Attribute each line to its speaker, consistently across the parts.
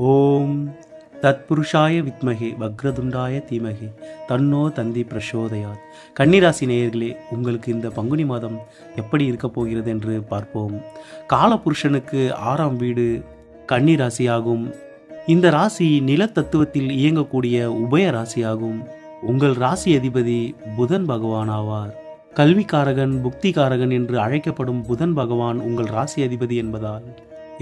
Speaker 1: ஓம் தத்புருஷாய வித்மகே வக்ரதுண்டாய தீமகே தன்னோ தந்தி பிரசோதயாத். கன்னிராசி நேயர்களே, உங்களுக்கு இந்த பங்குனி மாதம் எப்படி இருக்கப் போகிறது என்று பார்ப்போம். காலபுருஷனுக்கு 6ஆம் வீடு கன்னிராசியாகும். இந்த ராசி நிலத்தத்துவத்தில் இயங்கக்கூடிய உபய ராசியாகும். உங்கள் ராசி அதிபதி புதன் பகவான் ஆவார். கல்விக்காரகன் புக்திகாரகன் என்று அழைக்கப்படும் புதன் பகவான் உங்கள் ராசி அதிபதி என்பதால்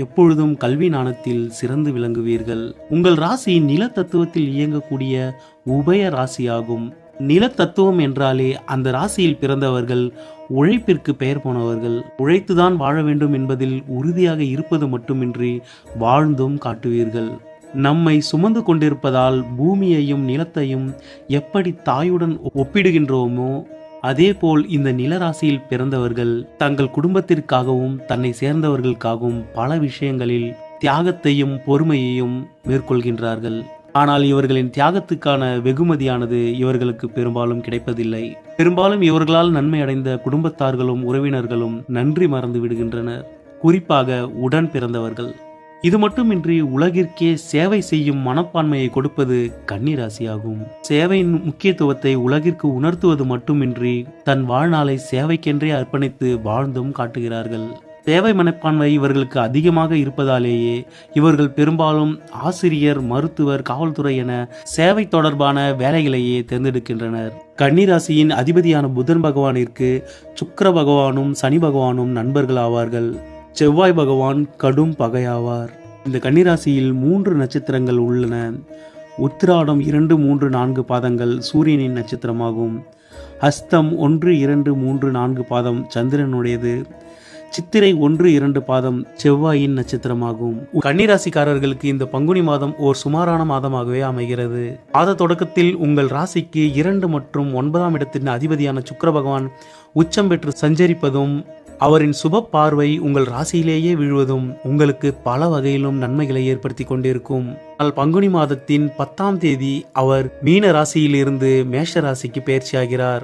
Speaker 1: எப்பொழுதும் கல்வி ஞானத்தில் சிறந்து விளங்குவீர்கள். உங்கள் ராசி நிலத்தத்துவத்தில் இயங்கக்கூடிய உபய ராசியாகும். நிலத்தத்துவம் என்றாலே அந்த ராசியில் பிறந்தவர்கள் உழைப்பிற்கு பெயர் போனவர்கள். உழைத்துதான் வாழ வேண்டும் என்பதில் உறுதியாக இருப்பது மட்டுமின்றி வாழ்ந்தும் காட்டுவீர்கள். நம்மை சுமந்து கொண்டிருப்பதால் பூமியையும் நிலத்தையும் எப்படி தாயுடன் ஒப்பிடுகின்றோமோ அதேபோல் இந்த நிலராசியில் பிறந்தவர்கள் தங்கள் குடும்பத்திற்காகவும் தன்னை சேர்ந்தவர்களுக்காகவும் பல விஷயங்களில் தியாகத்தையும் பொறுமையையும் மேற்கொள்கின்றார்கள். ஆனால் இவர்களின் தியாகத்துக்கான வெகுமதியானது இவர்களுக்கு பெரும்பாலும் கிடைப்பதில்லை. பெரும்பாலும் இவர்களால் நன்மை அடைந்த குடும்பத்தார்களும் உறவினர்களும் நன்றி மறந்து விடுகின்றனர். குறிப்பாக உடன் பிறந்தவர்கள். இது மட்டுமின்றி உலகிற்கே சேவை செய்யும் மனப்பான்மையை கொடுப்பது கன்னிராசியாகும். சேவையின் முக்கியத்துவத்தை உலகிற்கு உணர்த்துவது மட்டுமின்றி தன் வாழ்நாளை சேவைக்கென்றே அர்ப்பணித்து வாழ்ந்தும் காட்டுகிறார்கள். சேவை மனப்பான்மை இவர்களுக்கு அதிகமாக இருப்பதாலேயே இவர்கள் பெரும்பாலும் ஆசிரியர், மருத்துவர், காவல்துறை என சேவை தொடர்பான வேலைகளையே தேர்ந்தெடுக்கின்றனர். கன்னிராசியின் அதிபதியான புதன் பகவானிற்கு சுக்கிர பகவானும் சனி பகவானும் நண்பர்கள் ஆவார்கள். செவ்வாய் பகவான் கடும் பகையாவார். இந்த கன்னிராசியில் 3 நட்சத்திரங்கள் உள்ளன. உத்திராடம் 2, 3, 4 பாதங்கள் சூரியனின் நட்சத்திரமாகும். ஹஸ்தம் 1, 2, 3, 4 பாதம் சந்திரனுடையது. சித்திரை 1, 2 பாதம் செவ்வாயின் நட்சத்திரமாகும். கன்னிராசிக்காரர்களுக்கு இந்த பங்குனி மாதம் ஓர் சுமாரான மாதமாகவே அமைகிறது. மாத தொடக்கத்தில் உங்கள் ராசிக்கு 2 மற்றும் 9ஆம் இடத்தின் அதிபதியான சுக்கிர பகவான் உச்சம் பெற்று சஞ்சரிப்பதும் அவரின் சுப பார்வை உங்கள் ராசியிலேயே விழுவதும் உங்களுக்கு பல வகையிலும் நன்மைகளை ஏற்படுத்தி கொண்டிருக்கும். ஆனால் பங்குனி மாதத்தின் 10ஆம் தேதி அவர் மீன ராசியிலிருந்து மேஷ ராசிக்கு பெயர்ச்சியாகிறார்.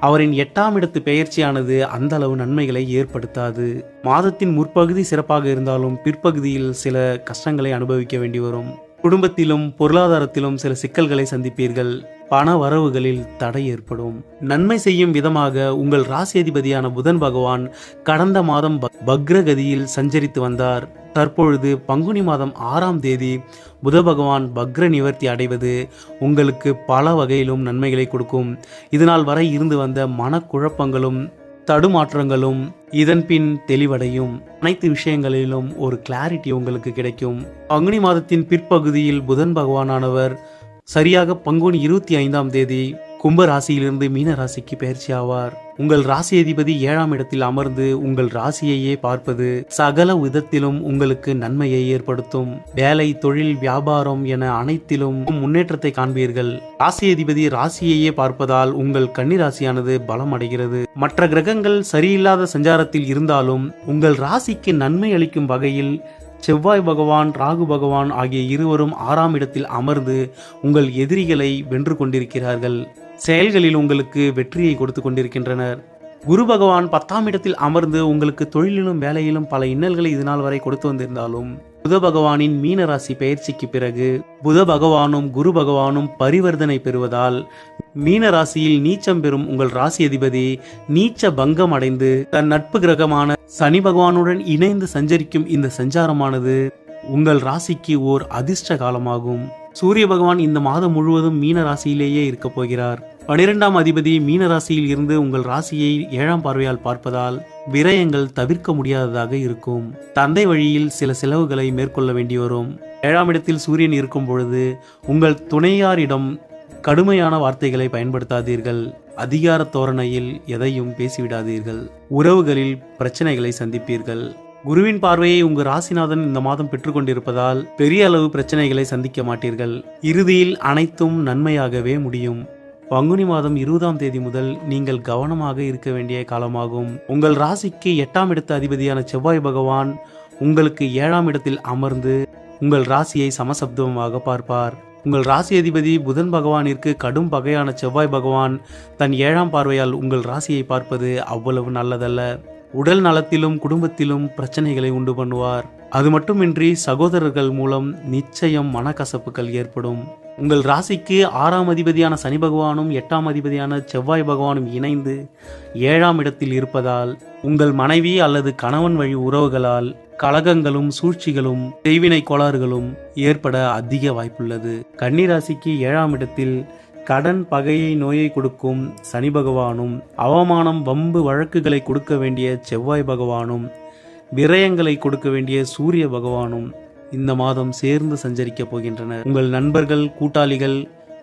Speaker 1: அவரின் 8ஆம் இடத்து பெயர்ச்சியானது அந்த அளவு நன்மைகளை ஏற்படுத்தாது. மாதத்தின் முற்பகுதி சிறப்பாக இருந்தாலும் பிற்பகுதியில் சில கஷ்டங்களை அனுபவிக்க வேண்டி வரும். குடும்பத்திலும் பொருளாதாரத்திலும் சில சிக்கல்களை சந்திப்பீர்கள். பண வரவுகளில் தடை ஏற்படும். நன்மை செய்யும் விதமாக உங்கள் ராசி அதிபதியான புதன் பகவான் கடந்த மாதம் பக்ரகதியில் சஞ்சரித்து வந்தார். தற்பொழுது பங்குனி மாதம் 6ஆம் தேதி புத பகவான் பக்ர நிவர்த்தி அடைவது உங்களுக்கு பல வகையிலும் நன்மைகளை கொடுக்கும். இதனால் வரை இருந்து வந்த மனக்குழப்பங்களும் தடுமாற்றங்களும் இதன் பின் தெளிவடையும். அனைத்து விஷயங்களிலும் ஒரு கிளாரிட்டி உங்களுக்கு கிடைக்கும். பங்குனி மாதத்தின் பிற்பகுதியில் புதன் பகவானானவர் சரியாக பங்குனி 25ஆம் தேதி கும்ப ராசியிலிருந்து மீன ராசிக்கு பயிற்சி ஆவார். உங்கள் ராசி அதிபதி 7ஆம் இடத்தில் அமர்ந்து உங்கள் ராசியையே பார்ப்பது சகல விதத்திலும் உங்களுக்கு நன்மையை ஏற்படுத்தும். வேலை, தொழில், வியாபாரம் என அனைத்திலும் முன்னேற்றத்தை காண்பீர்கள். ராசி அதிபதி ராசியையே பார்ப்பதால் உங்கள் கன்னிராசியானது பலம் அடைகிறது. மற்ற கிரகங்கள் சரியில்லாத சஞ்சாரத்தில் இருந்தாலும் உங்கள் ராசிக்கு நன்மை அளிக்கும் வகையில் செவ்வாய் பகவான், ராகு பகவான் ஆகிய இருவரும் 6ஆம் இடத்தில் அமர்ந்து உங்கள் எதிரிகளை வென்று கொண்டிருக்கிறார்கள். செயல்களில் உங்களுக்கு வெற்றியை கொடுத்து கொண்டிருக்கின்றனர். குரு பகவான் 10ஆம் இடத்தில் அமர்ந்து உங்களுக்கு தொழிலிலும் வேலையிலும் பல இன்னல்களை இதுநாள் வரை கொடுத்து வந்திருந்தாலும் புத பகவானின் மீன ராசி பயிற்சிக்கு பிறகு புத பகவானும் குரு பகவானும் பரிவர்த்தனை பெறுவதால் மீன ராசியில் நீச்சம் பெறும் உங்கள் ராசி அதிபதி நீச்ச பங்கம் அடைந்து தன் நட்பு கிரகமான சனி பகவானுடன் இணைந்து சஞ்சரிக்கும் இந்த சஞ்சாரமானது உங்கள் ராசிக்கு ஓர் அதிர்ஷ்ட காலமாகும். சூரிய பகவான் இந்த மாதம் முழுவதும் மீன ராசியிலேயே இருக்க போகிறார். 12ஆம் அதிபதி மீன ராசியில் இருந்து உங்கள் ராசியை 7ஆம் பார்வையால் பார்ப்பதால் விரயங்கள் தவிர்க்க முடியாததாக இருக்கும். தந்தை வழியில் சில செலவுகளை மேற்கொள்ள வேண்டி வரும். 7ஆம் இடத்தில் சூரியன் இருக்கும் பொழுது உங்கள் துணையாரிடம் கடுமையான வார்த்தைகளை பயன்படுத்தாதீர்கள். அதிகார தோரணையில் எதையும் பேசிவிடாதீர்கள். உறவுகளில் பிரச்சனைகளை சந்திப்பீர்கள். குருவின் பார்வையை உங்கள் ராசிநாதன் இந்த மாதம் பெற்றுக்கொண்டிருப்பதால் பெரிய அளவு பிரச்சனைகளை சந்திக்க மாட்டீர்கள். இறுதியில் அனைத்தும் நன்மையாகவே முடியும். பங்குனி மாதம் 20ஆம் தேதி முதல் நீங்கள் கவனமாக இருக்க வேண்டிய காலமாகும். உங்கள் ராசிக்கு 8ஆம் இடத்து அதிபதியான செவ்வாய் பகவான் உங்களுக்கு 7ஆம் இடத்தில் அமர்ந்து உங்கள் ராசியை சமசப்தமாக பார்ப்பார். உங்கள் ராசி அதிபதி புதன் பகவானிற்கு கடும் பகையான செவ்வாய் பகவான் தன் 7ஆம் பார்வையால் உங்கள் ராசியை பார்ப்பது அவ்வளவு நல்லதல்ல. உடல் நலத்திலும் குடும்பத்திலும் பிரச்சனைகளை உண்டு பண்ணுவார். அது மட்டுமின்றி சகோதரர்கள் மூலம் நிச்சயம் மனக்கசப்புகள் ஏற்படும். உங்கள் ராசிக்கு 6ஆம் அதிபதியான சனி பகவானும் 8ஆம் அதிபதியான செவ்வாய் பகவானும் இணைந்து 7ஆம் இடத்தில் இருப்பதால் உங்கள் மனைவி அல்லது கணவன் வழி உறவுகளால் கலகங்களும் சூழ்ச்சிகளும் செய்வினை கோளாறுகளும் ஏற்பட அதிக வாய்ப்புள்ளது. கன்னி ராசிக்கு 7ஆம் இடத்தில் கடன், பகையை, நோயை கொடுக்கும் சனி பகவானும், அவமானம், வம்பு, வழக்குகளை கொடுக்க வேண்டிய செவ்வாய் பகவானும், விரயங்களை கொடுக்க வேண்டிய சூரிய பகவானும் இந்த மாதம் சேர்ந்து சஞ்சரிக்கப் போகின்றனர். உங்கள் நண்பர்கள், கூட்டாளிகள்,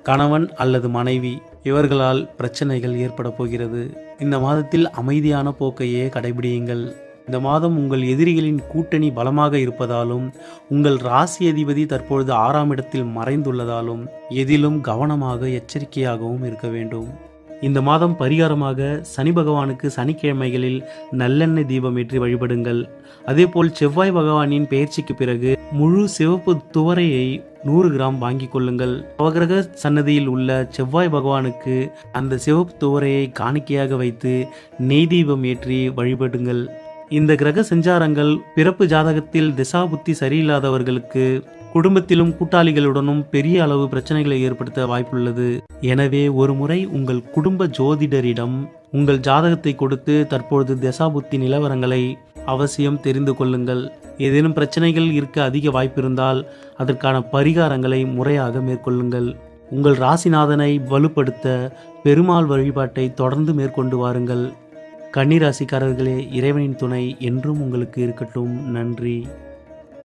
Speaker 1: கணவன் அல்லது மனைவி இவர்களால் பிரச்சனைகள் ஏற்பட போகிறது. இந்த மாதத்தில் அமைதியான போக்கையே கடைபிடியுங்கள். இந்த மாதம் உங்கள் எதிரிகளின் கூட்டணி பலமாக இருப்பதாலும் உங்கள் ராசி அதிபதி தற்பொழுது 6ஆம் இடத்தில் மறைந்துள்ளதாலும் எதிலும் கவனமாக எச்சரிக்கையாகவும் இருக்க வேண்டும். இந்த மாதம் பரிகாரமாக சனி பகவானுக்கு சனிக்கிழமைகளில் நல்லெண்ணெய் தீபம் ஏற்றி வழிபடுங்கள். அதேபோல் செவ்வாய் பகவானின் பெயர்ச்சிக்கு பிறகு முழு சிவப்பு துவரையை 100 கிராம் வாங்கிக் கொள்ளுங்கள். நவகிரக சன்னதியில் உள்ள செவ்வாய் பகவானுக்கு அந்த சிவப்பு துவரையை காணிக்கையாக வைத்து நெய் தீபம் ஏற்றி வழிபடுங்கள். இந்த கிரக சஞ்சாரங்கள் பிறப்பு ஜாதகத்தில் திசாபுத்தி சரியில்லாதவர்களுக்கு குடும்பத்திலும் கூட்டாளிகளுடனும் பெரிய அளவு பிரச்சனைகளை ஏற்படுத்த வாய்ப்புள்ளது. எனவே ஒரு முறை உங்கள் குடும்ப ஜோதிடரிடம் உங்கள் ஜாதகத்தை கொடுத்து தற்பொழுது திசாபுத்தி நிலவரங்களை அவசியம் தெரிந்து கொள்ளுங்கள். ஏதேனும் பிரச்சனைகள் இருக்க அதிக வாய்ப்பிருந்தால் அதற்கான பரிகாரங்களை முறையாக மேற்கொள்ளுங்கள். உங்கள் ராசிநாதனை வலுப்படுத்த பெருமாள் வழிபாட்டை தொடர்ந்து மேற்கொண்டு வாருங்கள். கன்னிராசிக்காரர்களே, இறைவனின் துணை என்றும் உங்களுக்கு இருக்கட்டும். நன்றி.